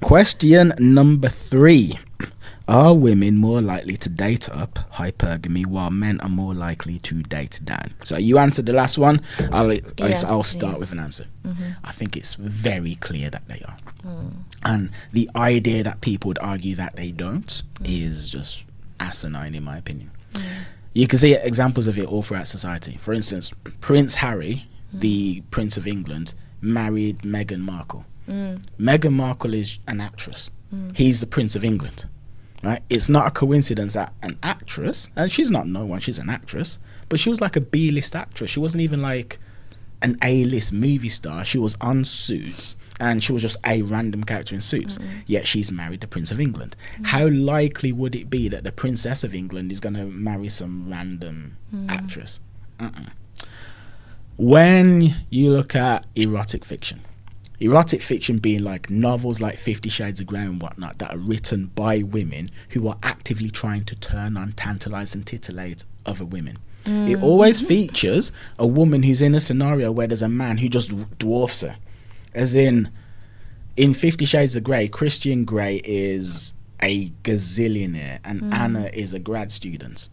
Question number 3. Are women more likely to date up, hypergamy, while men are more likely to date down? So you answered the last one. I'll start with an answer. I think it's very clear that they are. And the idea that people would argue that they don't is just asinine, in my opinion. You can see examples of it all throughout society. For instance, Prince Harry, the Prince of England, married Meghan Markle. Meghan Markle is an actress. He's the Prince of England. Right? It's not a coincidence that an actress, and she's not no one, she's an actress, but she was like a B-list actress. She wasn't even like an A-list movie star. She was on Suits, and she was just a random character in Suits. Yet she's married the Prince of England. How likely would it be that the Princess of England is going to marry some random actress? When you look at erotic fiction being like novels like 50 Shades of Grey and whatnot that are written by women who are actively trying to turn on, tantalize and titillate other women. It always features a woman who's in a scenario where there's a man who just dwarfs her. As in 50 Shades of Grey, Christian Grey is a gazillionaire and Anna is a grad student.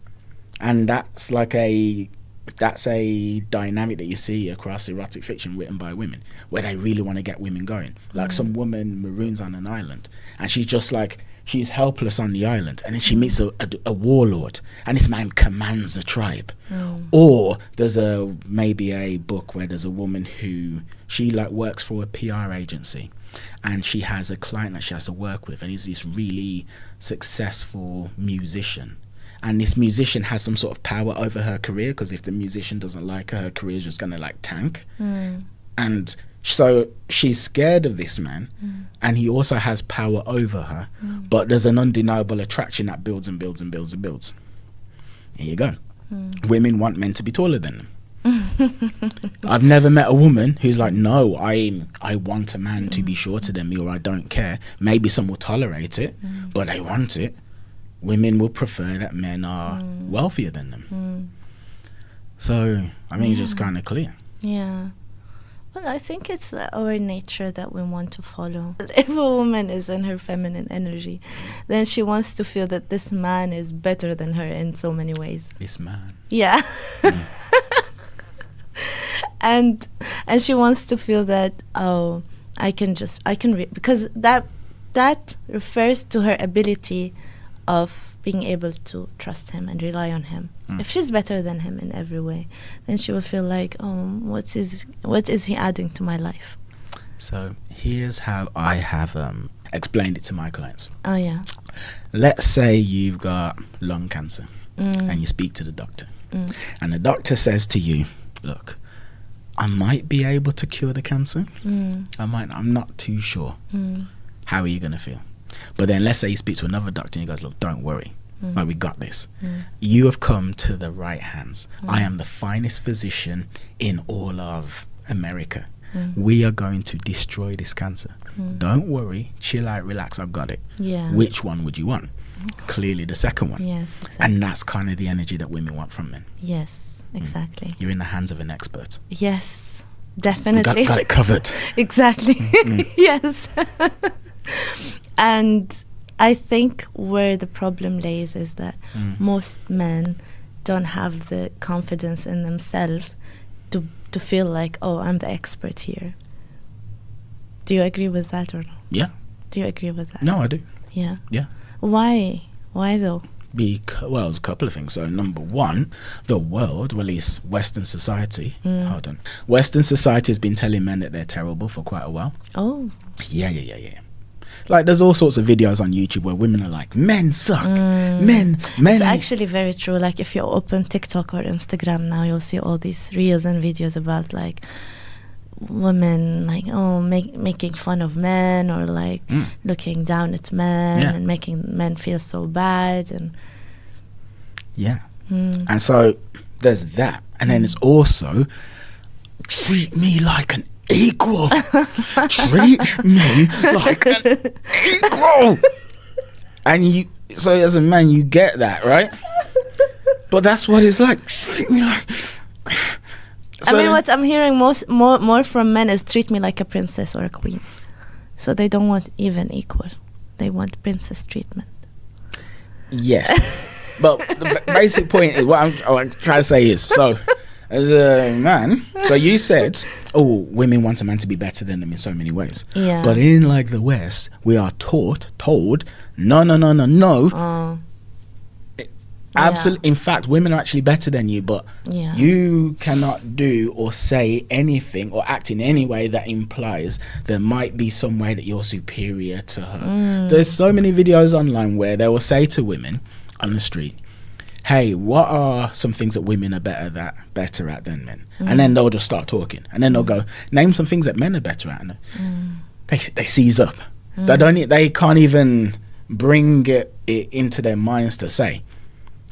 And that's a dynamic that you see across erotic fiction written by women, where they really want to get women going. Like some woman maroons on an island, and she's just like, she's helpless on the island, and then she meets a warlord, and this man commands a tribe. Or there's maybe a book where there's a woman who she like works for a PR agency, and she has a client that she has to work with, and he's this really successful musician. And this musician has some sort of power over her career, because if the musician doesn't like her, her career is just going to like tank. And so she's scared of this man, and he also has power over her. But there's an undeniable attraction that builds and builds and builds and builds. Here you go. Women want men to be taller than them. I've never met a woman who's like, no, I want a man to be shorter than me, or I don't care. Maybe some will tolerate it, but they want it. Women will prefer that men are wealthier than them. So, I mean, it's just kind of clear. Yeah. Well, I think it's our nature that we want to follow. If a woman is in her feminine energy, then she wants to feel that this man is better than her in so many ways. This man. Yeah. And she wants to feel that, oh, because that refers to her ability of being able to trust him and rely on him. If she's better than him in every way, then she will feel like, oh, what is he adding to my life? So here's how I have explained it to my clients. Oh yeah. Let's say you've got lung cancer and you speak to the doctor, and the doctor says to you, look, I might be able to cure the cancer. I'm not too sure. How are you going to feel? But then let's say you speak to another doctor and he goes, look, don't worry. Like, we got this. You have come to the right hands. I am the finest physician in all of America. We are going to destroy this cancer. Don't worry. Chill out, relax. I've got it. Yeah. Which one would you want? Clearly the second one. Yes, exactly. And that's kind of the energy that women want from men. Yes, exactly. You're in the hands of an expert. Yes, definitely. Got it covered. Exactly. Yes. And I think where the problem lays is that most men don't have the confidence in themselves to feel like, oh, I'm the expert here. Do you agree with that or no? Yeah. Do you agree with that? No, I do. Yeah. Yeah. Why though? Well, there's a couple of things. So number one, the world, well, at least Western society, Western society has been telling men that they're terrible for quite a while. Oh. Yeah. Like, there's all sorts of videos on YouTube where women are like, men suck. Men. It's actually very true. Like, if you open TikTok or Instagram now, you'll see all these reels and videos about, like, women, like, making fun of men, or, like, looking down at men and making men feel so bad. And and so there's that. And then it's also, treat me like an equal. Treat me like an equal. And so as a man, you get that, right? But that's what it's like. Treat me like. So I mean, what I'm hearing more from men is treat me like a princess or a queen. So they don't want even equal. They want princess treatment. Yes. But the basic point is, what I'm trying to say is, so as a man, so you said, oh, women want a man to be better than them in so many ways. Yeah. But in like the West, we are told, no. Absolutely. In fact, women are actually better than you, but you cannot do or say anything or act in any way that implies there might be some way that you're superior to her. There's so many videos online where they will say to women on the street, hey, what are some things that women are better at than men? And then they'll just start talking, and then they'll go, name some things that men are better at, and they seize up. They can't even bring it into their minds to say.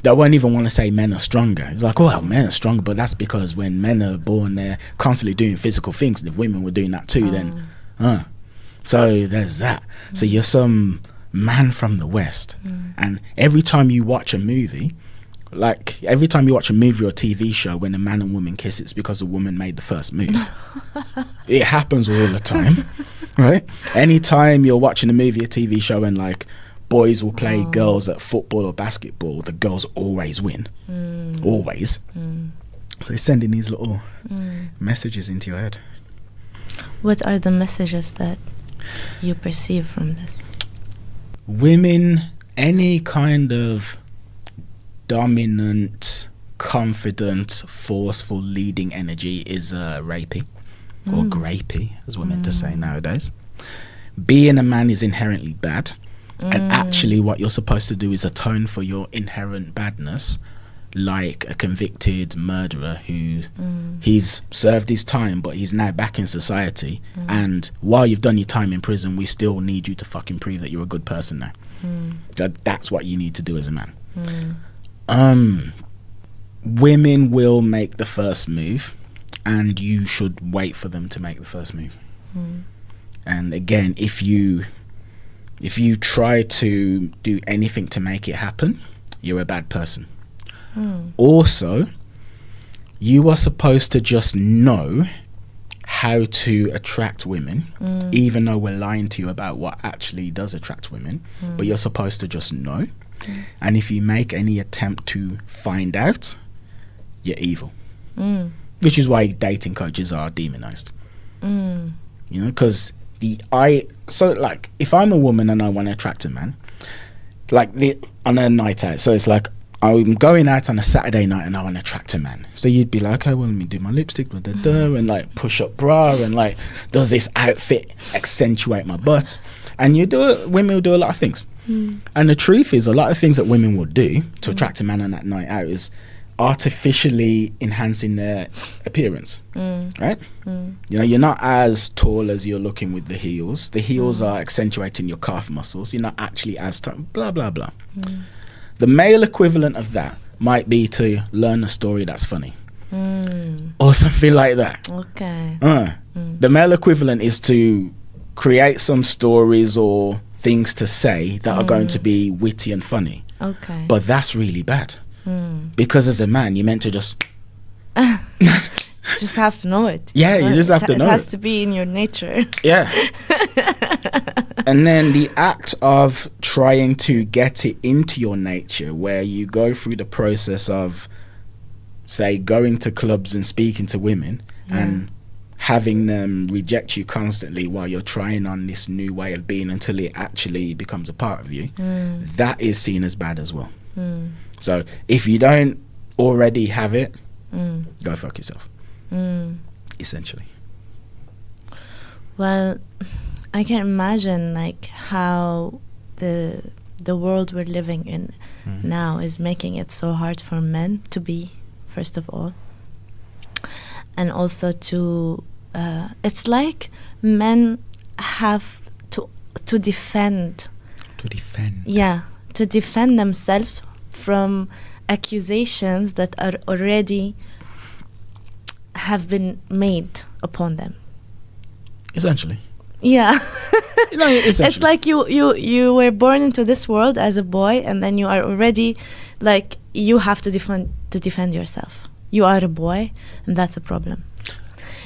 They won't even want to say men are stronger. It's like, oh, well, men are stronger, but that's because when men are born, they're constantly doing physical things. And if women were doing that too, then, so there's that. So you're some man from the West, and every time you watch a movie, like every time you watch a movie or TV show, when a man and woman kiss, it's because a woman made the first move. It happens all the time, right? Anytime you're watching a movie or TV show and like, boys will play girls at football or basketball, the girls always win. Always. So it's sending these little messages into your head. What are the messages that you perceive from this? Women, any kind of dominant, confident, forceful, leading energy is rapey, or grapey, as we're meant to say nowadays. Being a man is inherently bad. And actually what you're supposed to do is atone for your inherent badness, like a convicted murderer who he's served his time, but he's now back in society. And while you've done your time in prison, we still need you to fucking prove that you're a good person now. So that's what you need to do as a man. Women will make the first move, and you should wait for them to make the first move. And again, if you try to do anything to make it happen, you're a bad person. Also, you are supposed to just know how to attract women, even though we're lying to you about what actually does attract women, but you're supposed to just know. And if you make any attempt to find out, you're evil. Which is why dating coaches are demonized. You know, because like if I'm a woman and I want to attract a man, like on a night out, so it's like I'm going out on a Saturday night and I want to attract a man, so you'd be like, okay, well, let me do my lipstick, and like push up bra, and like, does this outfit accentuate my butt? And women will do a lot of things, and the truth is, a lot of things that women will do to attract a man on that night out is artificially enhancing their appearance, right? You know, you're not as tall as you're looking with the heels. The heels are accentuating your calf muscles. You're not actually as tall, blah blah blah. The male equivalent of that might be to learn a story that's funny, or something like that. Okay. The male equivalent is to create some stories or things to say that are going to be witty and funny. Okay. But that's really bad. Because as a man, you're meant to just have to know it. Yeah, you just have to know it. It has to be in your nature. Yeah. And then the act of trying to get it into your nature, where you go through the process of, say, going to clubs and speaking to women and having them reject you constantly while you're trying on this new way of being until it actually becomes a part of you, that is seen as bad as well. So if you don't already have it, go fuck yourself, essentially. Well, I can imagine like how the world we're living in now is making it so hard for men to be, first of all, and also to it's like men have to defend themselves from accusations that are already have been made upon them. Essentially. Yeah. Essentially. It's like you were born into this world as a boy, and then you are already like, you have to defend yourself. You are a boy, and that's a problem.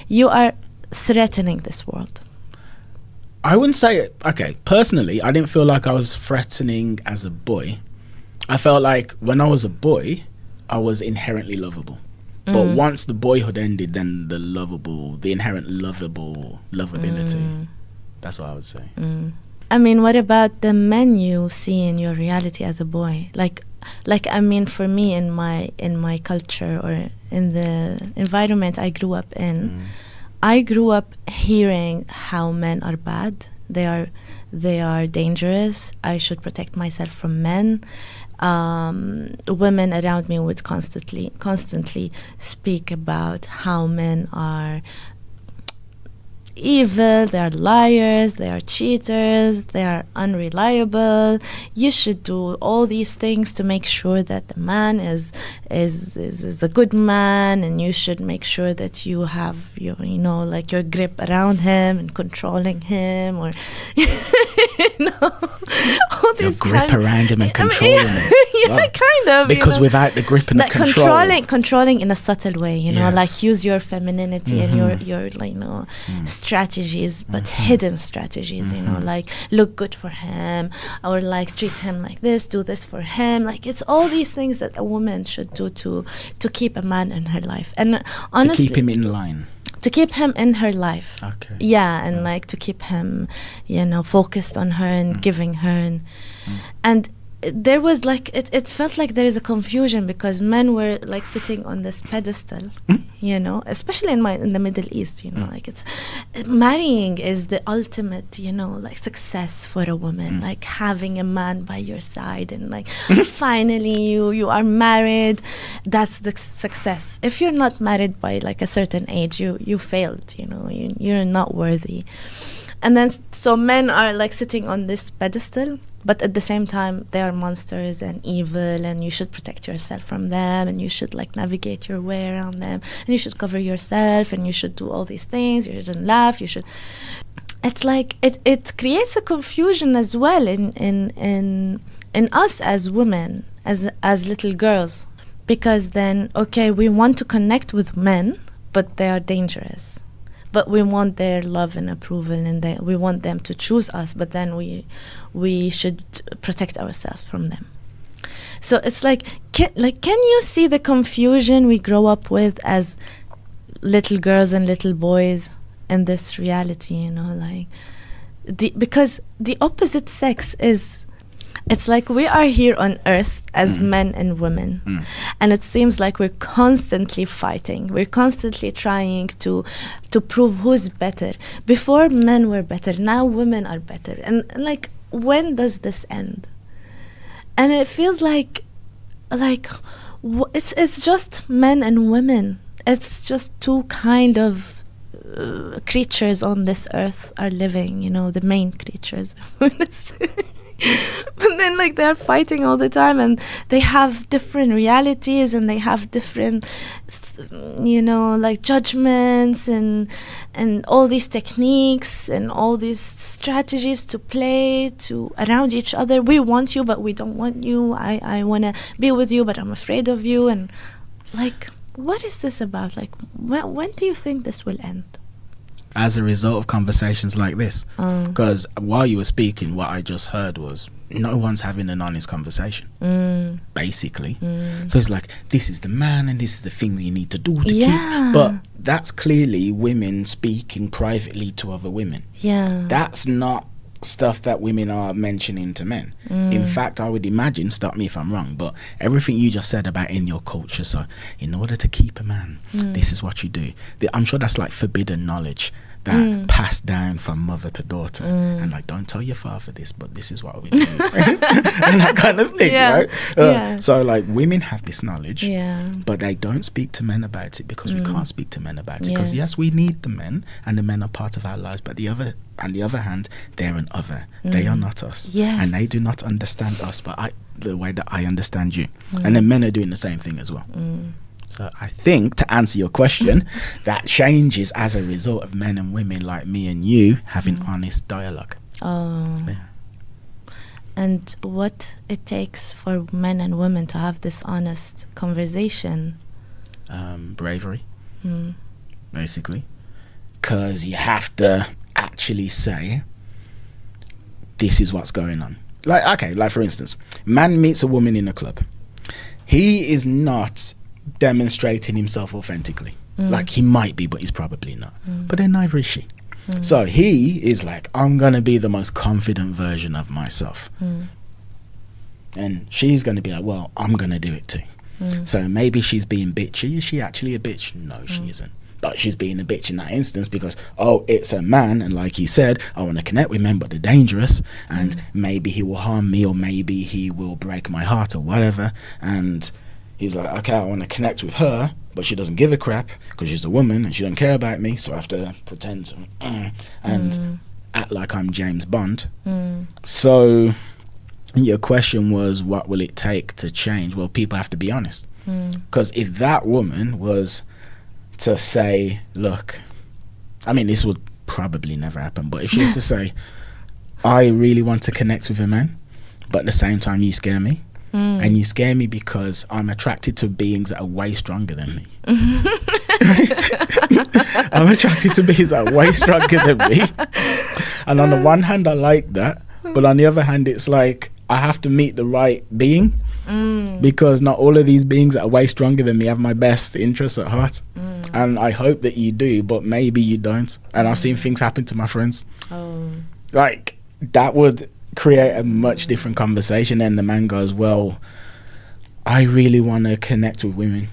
You are threatening this world. I wouldn't say it. Okay, personally, I didn't feel like I was threatening as a boy. I felt like when I was a boy, I was inherently lovable. But once the boyhood ended, then the inherent lovability. That's what I would say. I mean, what about the men you see in your reality as a boy? Like I mean, for me, in my culture or in the environment I grew up in, I grew up hearing how men are bad. They are dangerous. I should protect myself from men. Women around me would constantly speak about how men are evil, they are liars, they are cheaters, they are unreliable. You should do all these things to make sure that the man is a good man, and you should make sure that you have your your grip around him and controlling him, or all Your this grip around him and controlling him. Yeah, Wow. kind of. Because without the grip and the control. Controlling in a subtle way, Yes. like use your femininity and your strategies, but hidden strategies, like look good for him, or like treat him like this, do this for him. Like it's all these things that a woman should do to keep a man in her life, and honestly, to keep him in line. to keep him in her life. Okay. Yeah, and like to keep him, focused on her and giving her, and there was like it felt like there is a confusion because men were like sitting on this pedestal, especially in the Middle East, like it's marrying is the ultimate, like success for a woman, like having a man by your side and like finally you are married. That's the success. If you're not married by like a certain age, you failed, you're not worthy. And then so men are like sitting on this pedestal, but at the same time they are monsters and evil, and you should protect yourself from them, and you should like navigate your way around them, and you should cover yourself, and you should do all these things. You shouldn't laugh. You should. It's like it creates a confusion as well in us as women, as little girls, because then we want to connect with men, but they are dangerous. But we want their love and approval, and we want them to choose us, but then we should protect ourselves from them. So it's can you see the confusion we grow up with as little girls and little boys in this reality, because the opposite sex is, it's like we are here on earth as men and women, and it seems like we're constantly fighting. We're constantly trying to prove who's better. Before, men were better, now women are better. And like, when does this end? And it feels like it's just men and women. It's just two kind of creatures on this earth are living, the main creatures. But then like they're fighting all the time, and they have different realities, and they have different like judgments and all these techniques and all these strategies to play to around each other. We want you, but we don't want you. I want to be with you, but I'm afraid of you. And like, what is this about? Like, when do you think this will end? As a result of conversations like this, because while you were speaking, what I just heard was no one's having an honest conversation, basically. So it's like, this is the man and this is the thing that you need to do to keep. But that's clearly women speaking privately to other women. That's not stuff that women are mentioning to men. In fact, I would imagine, stop me if I'm wrong, but everything you just said about in your culture, so in order to keep a man, this is what you do. I'm sure that's like forbidden knowledge that passed down from mother to daughter, and like, don't tell your father this, but this is what we do. And that kind of thing, right? So like, women have this knowledge, but they don't speak to men about it because we can't speak to men about it, because yes, we need the men, and the men are part of our lives, but on the other hand, they're an other. They are not us, and they do not understand us, but the way that I understand you. And then men are doing the same thing as well. So I think, to answer your question, that changes as a result of men and women like me and you having honest dialogue. And what it takes for men and women to have this honest conversation? Bravery, basically. Because you have to actually say, this is what's going on. Like, okay, like for instance, man meets a woman in a club. He is not demonstrating himself authentically. Like, he might be, but he's probably not. But then neither is she. So he is like, I'm gonna be the most confident version of myself. And she's gonna be like, well, I'm gonna do it too. So maybe she's being bitchy. Is she actually a bitch? No, she isn't. But she's being a bitch in that instance because, oh, it's a man, and like he said, I want to connect with men, but they're dangerous, and maybe he will harm me, or maybe he will break my heart, or whatever. And he's like, okay, I want to connect with her, but she doesn't give a crap because she's a woman and she don't care about me, so I have to pretend to and act like I'm James Bond. So your question was, what will it take to change? Well, people have to be honest, because if that woman was to say, look, I mean, this would probably never happen, but if she was to say, I really want to connect with a man, but at the same time you scare me, and you scare me because I'm attracted to beings that are way stronger than me. I'm attracted to beings that are way stronger than me, and on the one hand I like that, but on the other hand it's like I have to meet the right being, because not all of these beings that are way stronger than me have my best interests at heart. And I hope that you do, but maybe you don't. And I've seen things happen to my friends. Like, that would create a much different conversation. And the man goes, well, I really want to connect with women,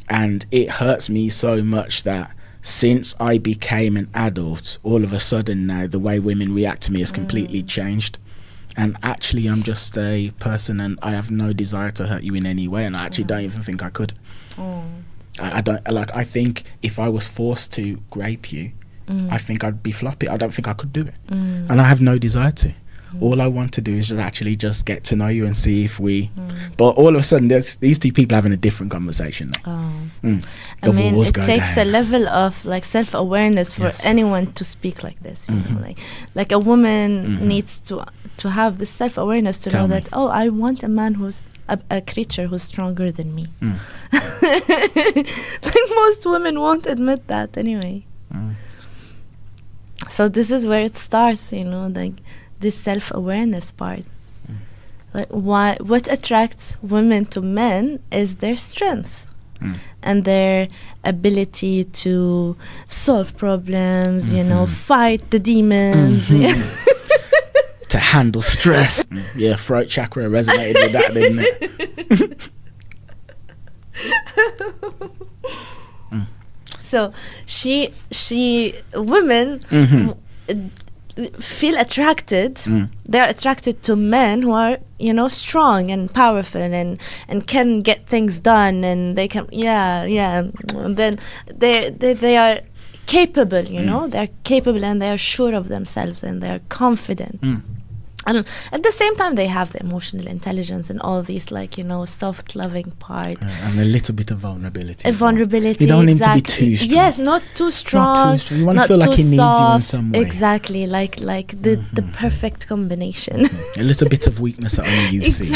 and it hurts me so much that since I became an adult, all of a sudden now the way women react to me has completely changed. And actually I'm just a person, and I have no desire to hurt you in any way, and I actually don't even think I could. I don't, like, I think if I was forced to grape you, I think I'd be floppy. I don't think I could do it, and I have no desire to. All I want to do is just get to know you and see if we but all of a sudden there's these two people having a different conversation now. I mean, it takes a level of like self-awareness for anyone to speak like this, you know, like a woman needs to have this self-awareness to know that, oh, I want a man who's a creature who's stronger than me. Like, most women won't admit that anyway. So this is where it starts, you know, like this self-awareness part. Like, what attracts women to men is their strength and their ability to solve problems, you know, fight the demons, to handle stress. Yeah, throat chakra resonated with that, didn't it? So women feel attracted. They're attracted to men who are, you know, strong and powerful and can get things done, and they can and then they are capable, you know, they're capable, and they are sure of themselves, and they're confident. And at the same time they have the emotional intelligence and all these, like, you know, soft loving part, and a little bit of vulnerability. Vulnerability. You don't need to be too strong. Yes, not too strong. You want to feel like he needs you in some way. Exactly, like the perfect combination. A little bit of weakness that only you see.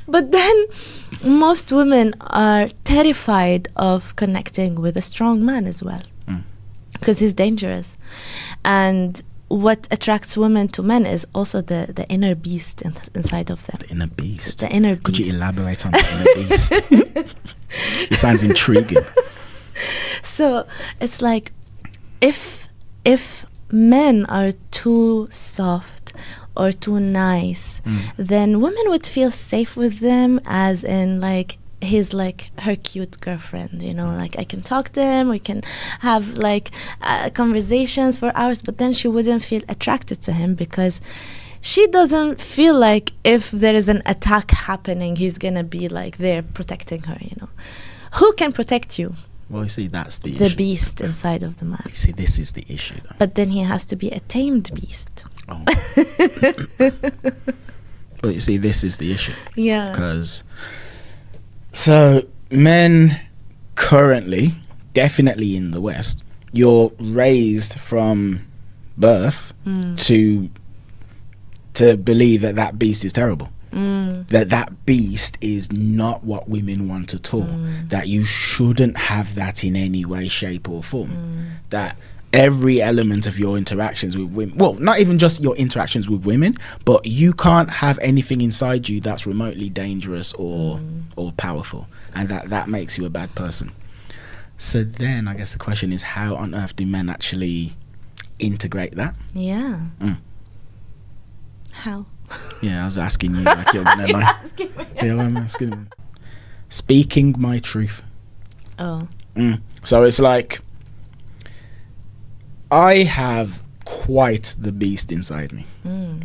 But then most women are terrified of connecting with a strong man as well, because he's dangerous. And what attracts women to men is also the inner beast inside of them. The inner beast. The inner beast. Could you elaborate on the inner beast? It sounds intriguing. So it's like, if men are too soft or too nice, then women would feel safe with them, as in, like, he's like her cute girlfriend, you know, like I can talk to him, we can have like conversations for hours, but then she wouldn't feel attracted to him because she doesn't feel like if there is an attack happening, he's gonna be like there protecting her, you know. Who can protect you? Well, you see, that's the issue. Beast inside of the man. You see, this is the issue, though. But then he has to be a tamed beast. But you see, this is the issue. Yeah. Because so men currently, definitely in the West, you're raised from birth to believe that beast is terrible. That beast is not what women want at all. That you shouldn't have that in any way, shape or form. That every element of your interactions with women, well, not even just your interactions with women, but you can't have anything inside you that's remotely dangerous or powerful, and that makes you a bad person. So then I guess the question is, how on earth do men actually integrate that? Yeah. How? Yeah, I was asking you like you're gonna know. Asking me. Yeah, I'm asking you. Speaking my truth. Oh. So it's like, I have quite the beast inside me.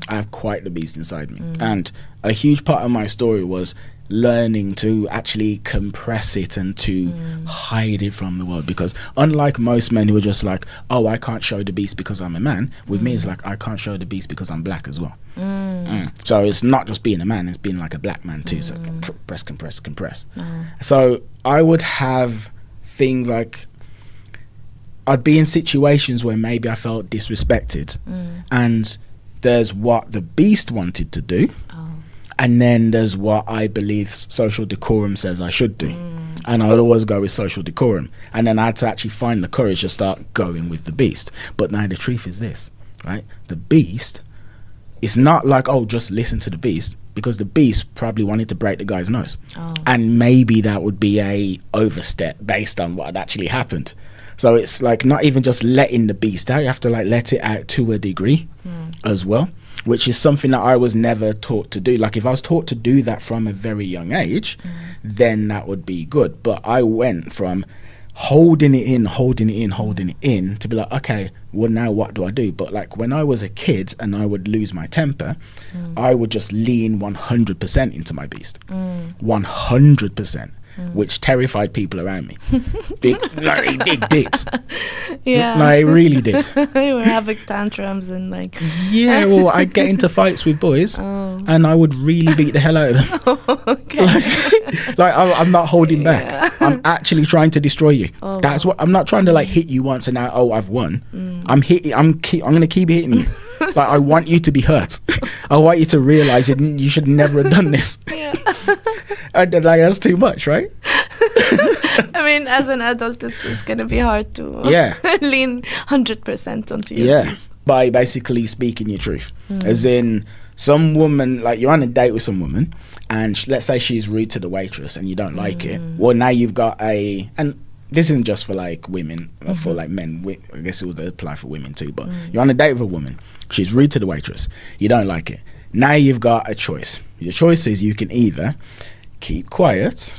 I have quite the beast inside me. And a huge part of my story was learning to actually compress it and to hide it from the world, because unlike most men who are just like, oh, I can't show the beast because I'm a man, with me it's like, I can't show the beast because I'm black as well. So it's not just being a man, it's being like a black man too. So compress. So I would have things like, I'd be in situations where maybe I felt disrespected, and there's what the beast wanted to do, and then there's what I believe social decorum says I should do. And I would always go with social decorum, and then I had to actually find the courage to start going with the beast. But now the truth is this, right? The beast, it's not like, oh, just listen to the beast, because the beast probably wanted to break the guy's nose. And maybe that would be a overstep based on what had actually happened. So it's like not even just letting the beast out, you have to like let it out to a degree as well, which is something that I was never taught to do. Like if I was taught to do that from a very young age, then that would be good. But I went from holding it in to be like, okay, well now what do I do? But like when I was a kid and I would lose my temper, I would just lean 100% into my beast. 100%. Which terrified people around me. No, it did. Yeah. No, it really did. We were having tantrums and like... Yeah, well, I'd get into fights with boys and I would really beat the hell out of them. Okay. Like I'm not holding back. I'm actually trying to destroy you. That's what I'm not trying to like hit you once and now, oh, I've won. I'm going to keep hitting you. Like I want you to be hurt. I want you to realize you should never have done this. Yeah. And like that's too much, right? I mean, as an adult, it's going to be hard to lean 100% onto your piece. By basically speaking your truth. As in, some woman, like you're on a date with some woman, and let's say she's rude to the waitress and you don't like it. Well, now you've got and this isn't just for like women, for like men. I guess it would apply for women too. But you're on a date with a woman, she's rude to the waitress, you don't like it. Now you've got a choice. Your choice is you can either keep quiet,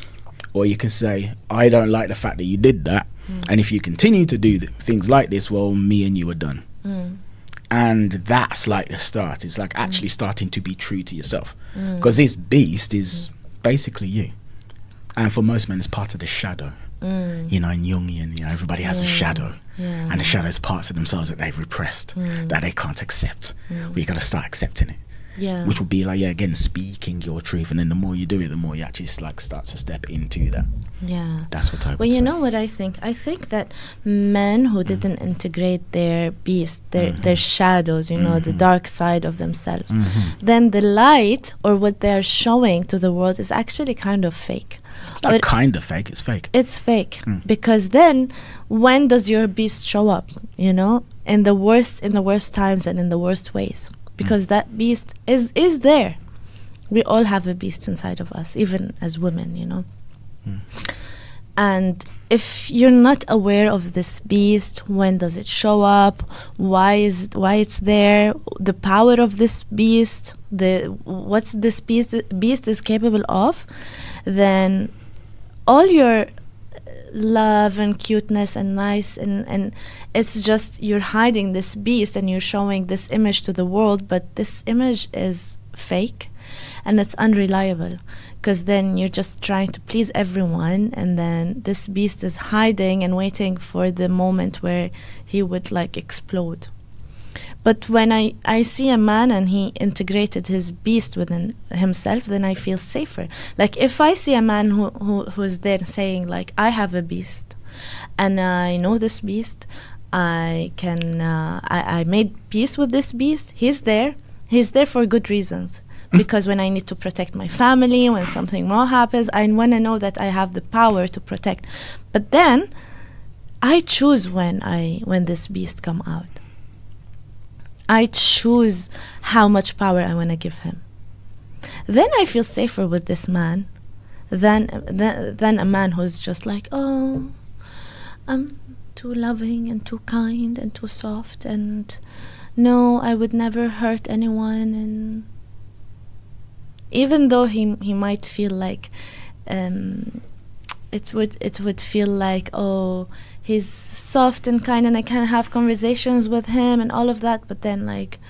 or you can say, I don't like the fact that you did that, and if you continue to do things like this, well, me and you are done. And that's like the start. It's like actually starting to be true to yourself, because this beast is basically you, and for most men it's part of the shadow. You know, in Jungian, you know, everybody has a shadow, and the shadow is parts of themselves that they've repressed, that they can't accept. Well, you got to start accepting it. Which would be like, again, speaking your truth, and then the more you do it, the more you actually like start to step into that. That's what I would say. You know what I think? I think that men who didn't integrate their beast, their shadows, you know, the dark side of themselves, then the light or what they're showing to the world is actually kind of fake. It's not kind of fake, it's fake. It's fake. Because then when does your beast show up, you know? In the worst times and in the worst ways. Because that beast is there. We all have a beast inside of us, even as women, you know. And if you're not aware of this beast, when does it show up? Why it's there? The power of this beast, what's this beast is capable of? Then all your love and cuteness and nice and it's just you're hiding this beast and you're showing this image to the world, but this image is fake and it's unreliable, because then you're just trying to please everyone, and then this beast is hiding and waiting for the moment where he would like explode. But when I see a man and he integrated his beast within himself, then I feel safer. Like if I see a man who's there saying like, I have a beast and I know this beast, I made peace with this beast, he's there for good reasons. Because when I need to protect my family, when something wrong happens, I want to know that I have the power to protect. But then I choose when this beast come out. I choose how much power I want to give him. Then I feel safer with this man than a man who's just like, oh, I'm too loving and too kind and too soft, and no, I would never hurt anyone. And even though he might feel like it would feel like, oh, he's soft and kind and I can have conversations with him and all of that, but then like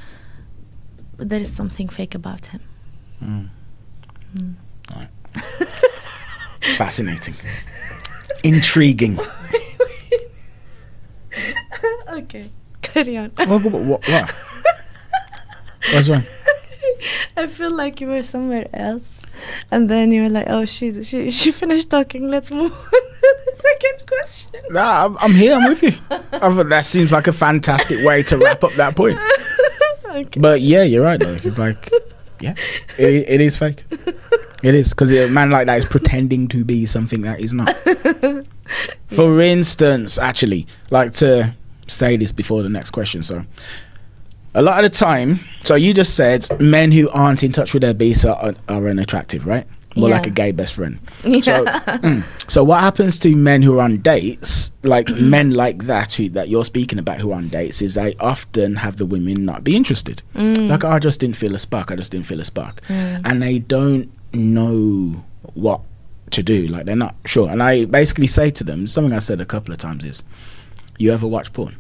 there is something fake about him. All right. Fascinating. Intriguing. Okay, carry on. What? What's wrong? I feel like you were somewhere else, and then you were like, "Oh, she finished talking. Let's move on to the second question." Nah, I'm here. I'm with you. I thought that seems like a fantastic way to wrap up that point. Okay. But yeah, you're right though. It's like, yeah, it is fake. It is, because a man like that is pretending to be something that is not. For instance, actually, like to say this before the next question. So, a lot of the time, so you just said men who aren't in touch with their beast are unattractive, right? More like a gay best friend. Yeah. So what happens to men who are on dates, like men like that that you're speaking about who are on dates, is they often have the women not be interested. Like, I just didn't feel a spark. And they don't know what to do. Like, they're not sure. And I basically say to them, something I said a couple of times is, you ever watch porn?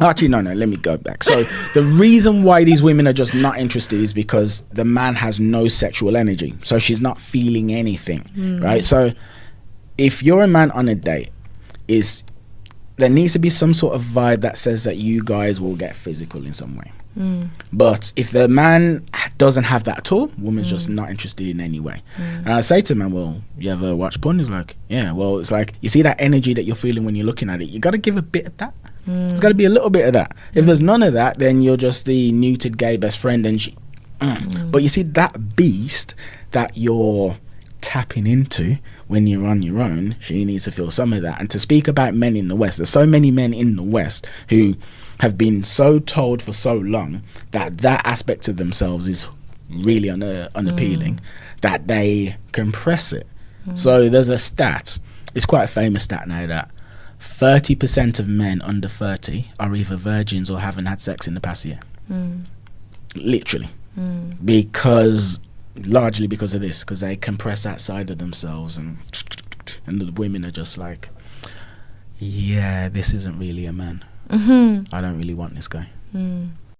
Actually, no, let me go back. So the reason why these women are just not interested is because the man has no sexual energy. So she's not feeling anything, right? So if you're a man on a date, there needs to be some sort of vibe that says that you guys will get physical in some way. But if the man doesn't have that at all, woman's just not interested in any way. And I say to him, well, you ever watch porn? He's like, yeah. Well, it's like, you see that energy that you're feeling when you're looking at it, you got to give a bit of that. It's got to be a little bit of that. If there's none of that, then you're just the neutered gay best friend. And but you see, that beast that you're tapping into when you're on your own, she needs to feel some of that. And to speak about men in the West, there's so many men in the West who have been so told for so long that aspect of themselves is really unappealing, that they compress it. So there's a stat, it's quite a famous stat now, that 30% of men under 30 are either virgins or haven't had sex in the past year. Literally. Largely because of this, because they compress that side of themselves, and the women are just like, yeah, this isn't really a man. I don't really want this guy.